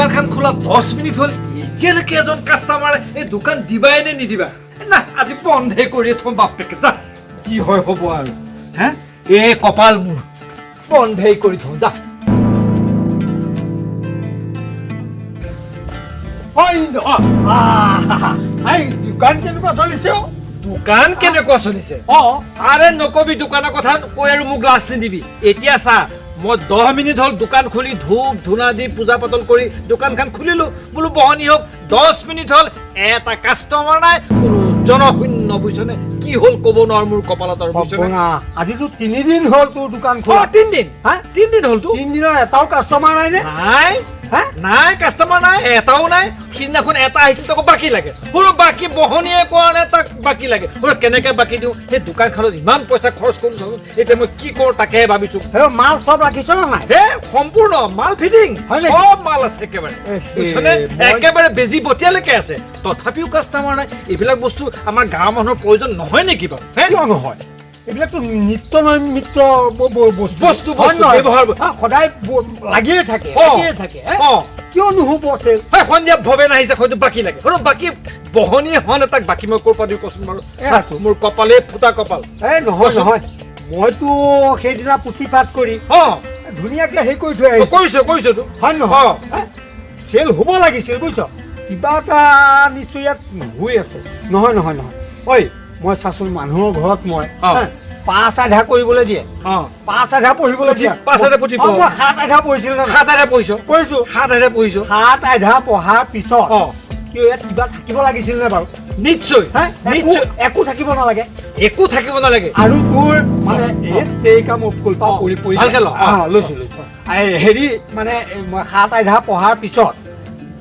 দোকানখন খোলা 10 মিনিট হল এতিয়ালৈকে এজন কাস্টমাৰ এই দোকান দিবাই নে নিদিবা না আজি বন্ধে কৰি থম বাপেকে যা কি হয় হ'ব আৰু হা এ কপাল মোৰ বন্ধে কৰি থম যা দোকান কেনেকুৱা চলিছে দোকান কেনেকুৱা চলিছে আৰে নকবি দোকানৰ কথা কৈ আৰু মোক লাজ নিদিবি এতিয়া চা মই 10 মিনিট হল দোকান খুলি ধূপ ধুনা দি পূজা পাতল কৰি দোকানখন খুলিলো বোলো বহনি হওক 10 মিনিট হল এটা কাস্টমাৰ নাই কোনো জনশূন্য বুইছনে কি হল কব নোৱাৰো মোৰ কপালত আৰু বুইছনে আজিতো 3 দিন হল তোৰ দোকান খোলা 3 দিন হা 3 দিন হল তো 3 দিনৰ এটাও কাস্টমাৰ নাই নে নাই নাই কাস্টমাৰ নাই এটাও নাই সিদিনাখন এটা আহিছিল তোক বাকি লাগে পুৰো বাকি বহনিয়ে কোৱানে তাক বাকি লাগে পুৰো কেনেকে বাকি দিও সেই দোকানখনত ইমান পইচা খৰচ কৰিছো এতিয়া মই কি কৰো তাকে ভাবিছো হে মাল সব ৰাখিছ নাই হে সম্পূৰ্ণ মাল ফিটিং সব মাল আছে একেবাৰে বুঝছনে একেবাৰে বেজি বটিয়ালৈকে আছে তথাপিও কাস্টমাৰ নাই এইবিলাক বস্তু আমাৰ গাঁৱৰ মানুহৰ প্ৰয়োজন নহয় নেকি বাৰু হে কিয় নহয় এইবিলাকতো নিত্য নৈমিত্য বস্তু ব্যৱহাৰ সদায় লাগিয়ে থাকে কিয় নহব আছে সন্ধিয়া ভৱেন আহিছে হয়তো বাকী লাগে আৰু বাকী বহনি হন এটাক বাকী মই ক'ৰ পৰা দিওঁ কচোন বাৰু মোৰ কপালে ফুটা কপাল নহয় নহয় মইতো সেইদিনা পুথি পাঠ কৰি ধুনীয়াকে হেৰি কৰি থৈ আহিছো কৰিছো তো হয় নহয় চেল হ'ব লাগিছিল বুজিছ কিবা এটা নিশ্চয় ইয়াত হৈ আছে নহয় নহয় নহয় ঐ মই চাচোন মানুহৰ ঘৰত মই 5.5 কৰিবলৈ দিয়ে 5.5 পঢ়িবলৈ দিয়ে 5.5 পুথি পঢ় 7.5 পঢ়িছিল না 7.5 পঢ়িছো কৈছো 7.5 পঢ়িছো 7.5 পঢ়াৰ পিছত কি ইয়াত কিবা থাকিব লাগিছিল নে বাৰু নিশ্চয় নিশ্চয় একো থাকিব নালাগে আৰু তোৰ মানে এই কাম ফুলপা পৰি পৰি লৈছো হেৰি মানে 7.5 পঢ়াৰ পিছত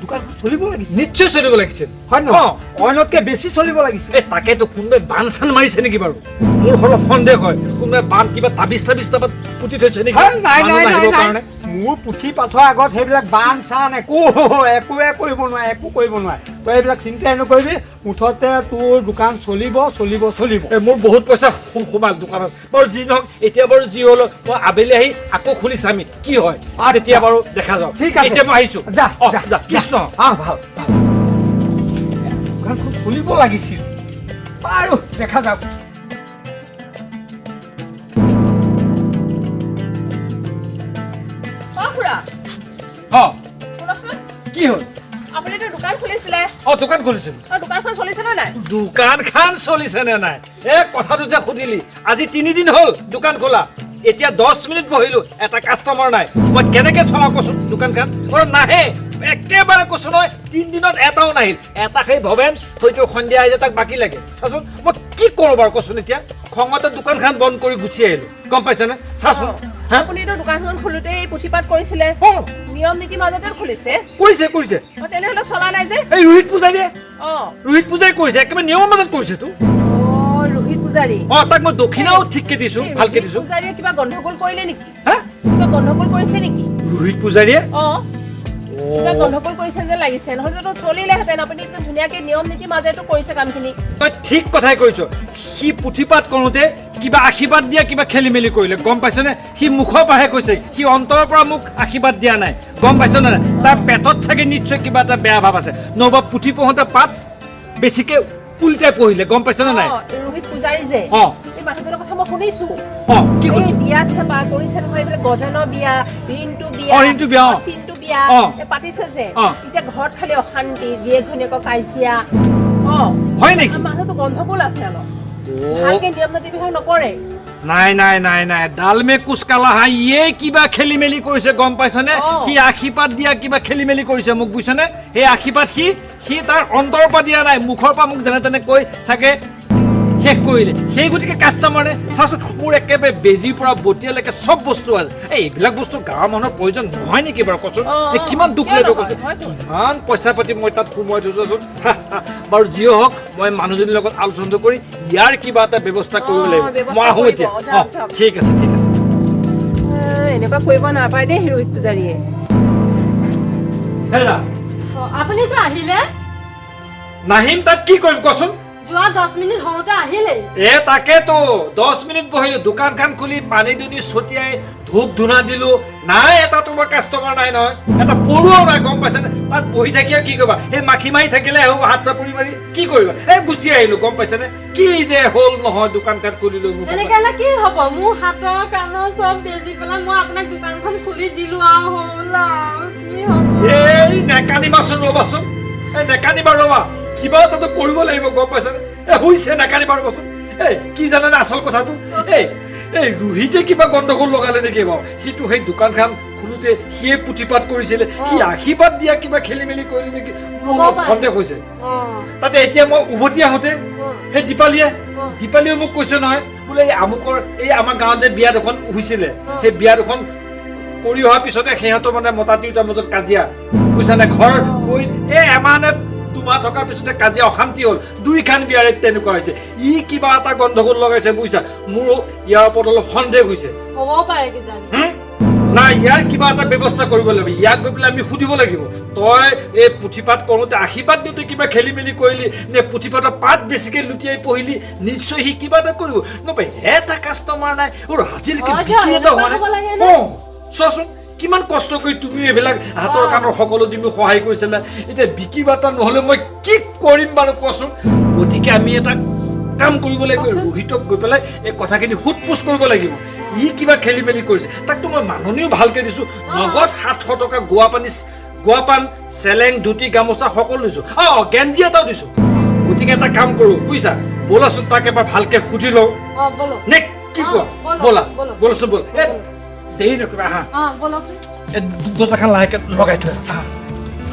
দোকান চলিব লাগিছিল নিশ্চয় চলিব লাগিছিল হয় নহয় অইনতকে বেছি চলিব লাগিছিল তাকেতো কোনোবাই বান চান মাৰিছে নেকি বাৰু মোৰ অলপ সন্দেহ হয় কোনোবাই বান কিবা তাবিজ তাত পুতি থৈছে নেকি মোৰ পুথি পাঠৰ আগত সেইবিলাক বান চান একোৱে কৰিব নোৱাৰে তই এইবিলাক চিন্তাই নকৰিবি মুঠতে তোৰ দোকান চলিব মোৰ বহুত পইচা সোমাল দোকানত বাৰু যি নহওক এতিয়া বাৰু যি হলো মই আবেলি আহি আকৌ খুলি চামি কি হয় তেতিয়া বাৰু দেখা যাওক ঠিক আছে এতিয়া মই আহিছো যা কৃষ্ণ ভাল দোকানখন চলিব লাগিছিল বাৰু দেখা যাওক কি হল আপুনি তো দোকান খুলিছিলে দোকান খুলিছিল দোকানখন চলিছে নে নাই দোকানখন চলিছে নে নাই কথাটো যে সুধিলি আজি 3 দিন হল দোকান খোলা এতিয়া 10 মিনিট বহিলো এটা কাস্টমাৰ নাই মই কেনেকে চলাও কচোন দোকানখন নাহে একেবাৰে কৈছো নহয় 3 দিনত এটাও নাহিল এটা সেই ভৱেন হয়তো সন্ধিয়া আহি তাক বাকী লাগে চাচোন মই কি কৰো বাৰু কচোন এতিয়া খঙতে দোকানখন বন্ধ কৰি গুচি আহিলো গম পাইছনে চাচোন আপুনিতো দোকানখন খুলোতে পুথিপাঠ কৰিছিলে নিয়ম নীতি মাজতে খুলিছে কৰিছে তেনেহলে চলা নাই যে এই ৰোহিত পূজাৰী কৰিছে একেবাৰে নিয়মৰ মাজত কৰিছে তো ৰোহিত পূজাৰী তাক মই দক্ষিণাও ঠিককে দিছো ভালকে দিছো পূজাৰীয়ে কিবা গণ্ডগোল কৰিলে নেকি কিবা গণ্ডগোল কৰিছে নেকি ৰোহিত পূজাৰীয়ে কিবা গণ্ডগোল কৰিছে যে লাগিছে নহলে তো চলিলেহেঁতেন আপুনি একদম ধুনীয়াকে নিয়ম নীতি মাজেতো কৰিছে কামখিনি তই ঠিক কথাই কৈছ সি পুথিপাঠ কৰোঁতে কিবা আশীৰ্বাদ দিয়া কিবা খেলি মেলি কৰিলে গম পাইছনে সি মুখৰ পৰাহে কৈছে সি অন্তৰৰ পৰা মোক আশীৰ্বাদ দিয়া নাই গম পাইছনে নাই তাৰ পেটত থাকে নিশ্চয় কিবা এটা বেয়া ভাৱ আছে নহবা পুথি পঢ়োতে পাত বেছিকে উল্টাই পঢ়িলে গম পাইছনে নাই ৰোহিত পূজাৰী যে এই মানুহজনৰ কথা মই শুনিছো কি এই বিয়া চেপা কৰিছে নহয় এইবিলাক গজেনৰ বিয়া ৰিণ্টু বিয়া চিণ্টু বিয়া পাতিছে যে এতিয়া ঘৰত খালি অশান্তি দিয়ে ঘৈণীয়েকৰ কাজিয়া হয় নেকি মানুহটো গন্ধগোল আছে অলপ ভালকে নিয়ম নীতি বিভাগ নকৰে নাই ডাল মে কুছ কালা হাই কিবা খেলি মেলি কৰিছে গম পাইছনে সি আশীৰ্বাদ দিয়া কিবা খেলি মেলি কৰিছে মোক বুজিছনে সেই আশীৰ্বাদ সি তাৰ অন্তৰৰ পৰা দিয়া নাই মুখৰ পৰা মোক যেনে তেনে কৈ চাগে শেষ কৰিলে সেই গতিকে কাষ্টমাৰে চাচোন মোৰ একেবাৰে বেজিৰ পৰা বটিয়ালৈকে চব বস্তু আছে এইবিলাক বস্তু গাঁৱৰ মানুহৰ প্ৰয়োজন নহয় নেকি বাৰু কচোন কিমান দুখ লাগিব কচোন কিমান পইচা পাতি মই তাত সোমোৱাই থৈছোচোন বাৰু যিও হওক মই মানুহজনীৰ লগত আলোচনা কৰি ইয়াৰ কিবা এটা ব্যৱস্থা কৰিব লাগিব মই আহোঁ এতিয়া ঠিক আছে এনেকুৱা কৰিব নাপায় দেই ৰোহিত পূজাৰীয়ে আপুনি যে আহিলে নাহিম তাত কি কৰিম কচোন যোৱা 10 মিনিট হওঁতে আহিলে তাকেতো 10 মিনিট বহিলো দোকানখন খুলি পানী দুনি ছটিয়াই ধূপ ধূনা দিলো নাই এটা তোমাৰ কাষ্টমাৰ নাই নহয় এটা পৰুৱাও নাই গম পাইছানে তাত বহি থাকিয়া কি কৰিবা সেই মাখি মাৰি থাকিলে হ'ব হাত চাপৰি মাৰি কি কৰিবা এই গুচি আহিলো গম পাইছানে কি যে হ'ল নহয় দোকান কাট খুলিলো এনেকে হ'লে কি হ'ব মোৰ হাতৰ কাণৰ চব বেজি পেলাই মই আপোনাক দোকানখন খুলি দিলো আৰু হ'ল আৰু কি হ'ব এই নেকানিবাচোন ৰ'বাচোন এই নেকানিবা ৰ'বা কিবা এটাতো কৰিব লাগিব গম পাইছানে এই হৈছে নেকানিবা ৰ'বাচোন এই কি জানানে আচল কথাটো এই ৰোহিতে কিবা গণ্ডগোল লগালে নেকি বাৰু সিটো সেই দোকানখন খোলোতে সিয়ে পুথিপাত কৰিছিলে সি আশীৰ্বাদ দিয়া কিবা খেলি মেলি কৰিলে নেকি মোৰ সন্দেহ হৈছে তাতে এতিয়া মই উভতি আহোঁতে সেই দীপালীয়ে মোক কৈছে নহয় বোলে এই আমুকৰ এই আমাৰ গাঁৱত যে বিয়া দুখন হৈছিলে সেই বিয়া দুখন কৰি অহাৰ পিছতে সিহঁতৰ মানে মতা দুয়োটাৰ মাজত কাজিয়া বুজিছানে ঘৰ গৈ এই এমাহনে দুমাহ থকাৰ পিছতে কাজিয়া অশান্তি হ'ল দুইখন বিয়াৰে তেনেকুৱা হৈছে ই কিবা এটা গণ্ডগোল লগাইছে বুজিছা মোৰ ইয়াৰ ওপৰত অলপ সন্দেহ হৈছে হ'ব পাৰে কিজানি নাই ইয়াৰ কিবা এটা ব্যৱস্থা কৰিব লাগিব ইয়াক গৈ পেলাই আমি সুধিব লাগিব তই এই পুথিপাত কৰোঁতে আশীৰ্বাদ দিওঁতে কিবা খেলি মেলি কৰিলি নে পুথিপাতৰ পাত বেছিকৈ লুটিয়াই পঢ়িলি নিশ্চয় সি কিবা এটা কৰিব নাপায় এটা কাষ্টমাৰ নাই আজিলৈকে বিক্ৰী এটা হোৱা নাই চোৱাচোন কিমান কষ্ট কৰি তুমি এইবিলাক হাতৰ কামৰ সকলো তুমি সহায় কৰিছিলা এতিয়া বিক্ৰী বাৰ্তা নহ'লে মই কি কৰিম বাৰু কোৱাচোন গতিকে আমি এটা কাম কৰিব লাগিব ৰোহিতক গৈ পেলাই এই কথাখিনি সোধ পোছ কৰিব লাগিব ই কিবা খেলি মেলি কৰিছে তাকতো মই মাননিও ভালকৈ দিছোঁ নগদ 700 টকা গোৱা পাণ চেলেং ধুতি গামোচা সকলো দিছোঁ গেঞ্জি এটাও দিছোঁ গতিকে এটা কাম কৰোঁ বুজিছা ব'লাচোন তাক এবাৰ ভালকৈ সুধি লওঁ নে কি কোৱা ব'লাচোন ব'ল দেৰি নকৰিবা আহা এই দুটাখন লাহেকৈ লগাই থৈ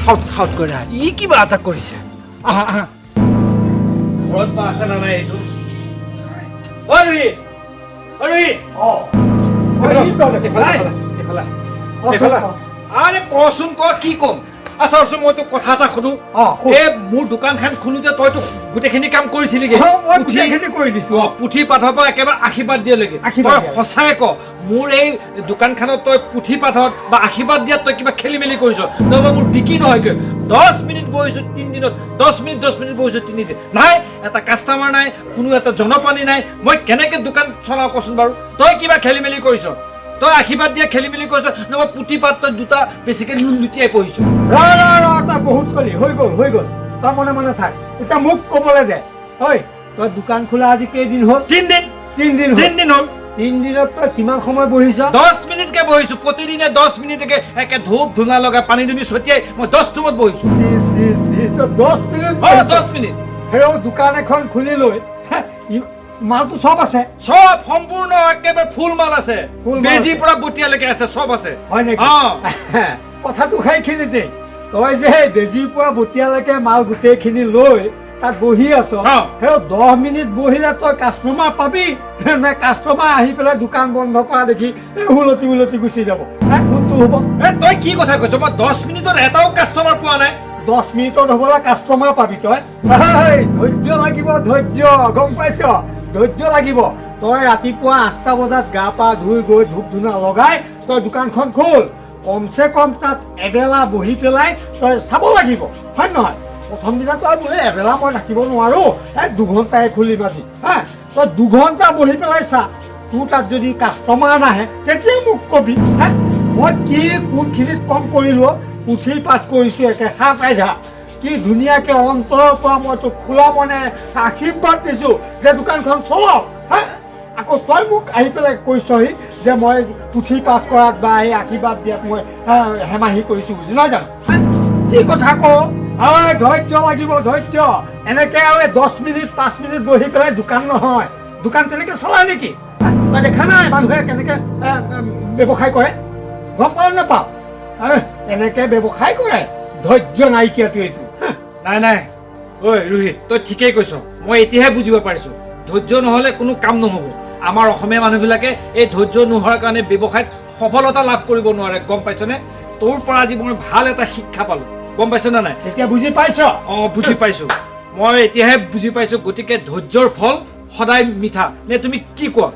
হাউট কৰি আহা ই কিবা এটা কৰিছে আহা ঘৰত বা আছে না নাই এইটো আরে কচোন ক কি কম আচ্ছা মই তোক কথা এটা সুধো এই মোৰ দোকানখন খোলোতে তইতো গোটেইখিনি কাম কৰিছিলি পুথি পাঠৰ পৰা একেবাৰে আশীৰ্বাদ দিয়ালৈকে তই সঁচাই ক মোৰ এই দোকানখনত তই পুথি পাঠত বা আশীৰ্বাদ দিয়াত তই কিবা খেলি মেলি কৰিছ নহ'বা মোৰ বিক্ৰী নহয়গৈ 10 মিনিট বহিছোঁ 3 দিনত 10 মিনিট বহিছোঁ 3 দিন নাই এটা কাষ্টমাৰ নাই কোনো এটা জনপানী নাই মই কেনেকৈ দোকান চলাওঁ কচোন বাৰু তই কিবা খেলি মেলি কৰিছ তই আশীৰ্বাদ দিয়া খেলি মেলি কৰিছ নহ'বা পুথি পাত তই দুটা বেছিকৈ লুটিয়াই পঢ়িছোঁ তই বহুত কলি হৈ গ'ল তই মনে থাক এতিয়া মোক ক'বলৈ দে ঐ তই দোকান খোলা আজি কেইদিন হ'ল 3 দিন 3 দিনত তই কিমান সময় বহিছ 10 মিনিটকৈ বহিছোঁ প্ৰতিদিনে 10 মিনিটকৈ একে ধূপ ধূনা লগাই পানী দুনি ছটিয়াই মই 10 ৰুমত বহিছোঁ 10 মিনিট সেই দোকান এখন খুলি লৈ মালটো চব আছে সব সম্পূৰ্ণ একেবাৰে ফুল মাল আছে বেজিৰ পৰা বটিয়ালৈকে আছে সব আছে হয় নেকি কথাটো সেইখিনিতে তই যে বেজিৰ পৰা বটিয়ালৈকে মাল গোটেইখিনি লৈ তাত বহি আছ সেই 10 মিনিট বহিলে তই কাষ্টমাৰ পাবি নে কাষ্টমাৰ আহি পেলাই দোকান বন্ধ কৰা দেখি হুলতি গুচি যাব কোনটো হ'ব তই কি কথা কৈছ মই 10 মিনিটত এটাও কাষ্টমাৰ পোৱা নাই 10 মিনিটত হ'বলা কাষ্টমাৰ পাবি তই ধৈৰ্য লাগিব গম পাইছ ধৈৰ্য লাগিব তই ৰাতিপুৱা 8টা বজাত গা পা ধুই গৈ ধূপ ধূনা লগাই তই দোকানখন খোল কমচে কম তাত এবেলা বহি পেলাই তই চাব লাগিব হয় নহয় প্ৰথম দিনা তই বোলে এবেলা মই ৰাখিব নোৱাৰোঁ 2 ঘণ্টাই খুলিম আজি তই 2 ঘণ্টা বহি পেলাই চা তোৰ তাত যদি কাষ্টমাৰ নাহে তেতিয়া মোক কবি মই কি কোনখিনিত কম কৰিলোঁ পুথি পাঠ কৰিছোঁ একে সাত আইধা কি ধুনীয়াকৈ অন্তৰৰ পৰা মই তোক খোলা মনে আশীৰ্বাদ দিছোঁ যে দোকানখন চলাওক আকৌ তই মোক আহি পেলাই কৈছহি যে মই পুথি পাঠ কৰাত বা এই আশীৰ্বাদ দিয়াত মই হেমাহি কৰিছোঁ বুলি নহয় জানো কি কথা কওঁ ধৈৰ্য লাগিব ধৈৰ্য এনেকৈ আৰু 10 মিনিট 5 মিনিট বহি পেলাই দোকান নহয় দোকান তেনেকৈ চলায় নেকি তই দেখা নাই মানুহে কেনেকৈ ব্যৱসায় কৰে গম পাওঁ নাপাওঁ এনেকৈ ব্যৱসায় কৰে ধৈৰ্য নাইকিয়াটো এইটো নাই ঐ ৰোহিত তই ঠিকেই কৈছ মই এতিয়াহে বুজিব পাৰিছোঁ ধৈৰ্য নহ'লে কোনো কাম নহ'ব আমাৰ অসমীয়া মানুহবিলাকে এই ধৈৰ্য নোহোৱাৰ কাৰণে ব্যৱসায়ত সফলতা লাভ কৰিব নোৱাৰে গম পাইছনে তোৰ পৰা আজি মই ভাল এটা শিক্ষা পালোঁ গম পাইছ নে নাই এতিয়া বুজি পাইছ বুজি পাইছোঁ মই এতিয়াহে বুজি পাইছোঁ গতিকে ধৈৰ্যৰ ফল সদায় মিঠা নে তুমি কি কোৱা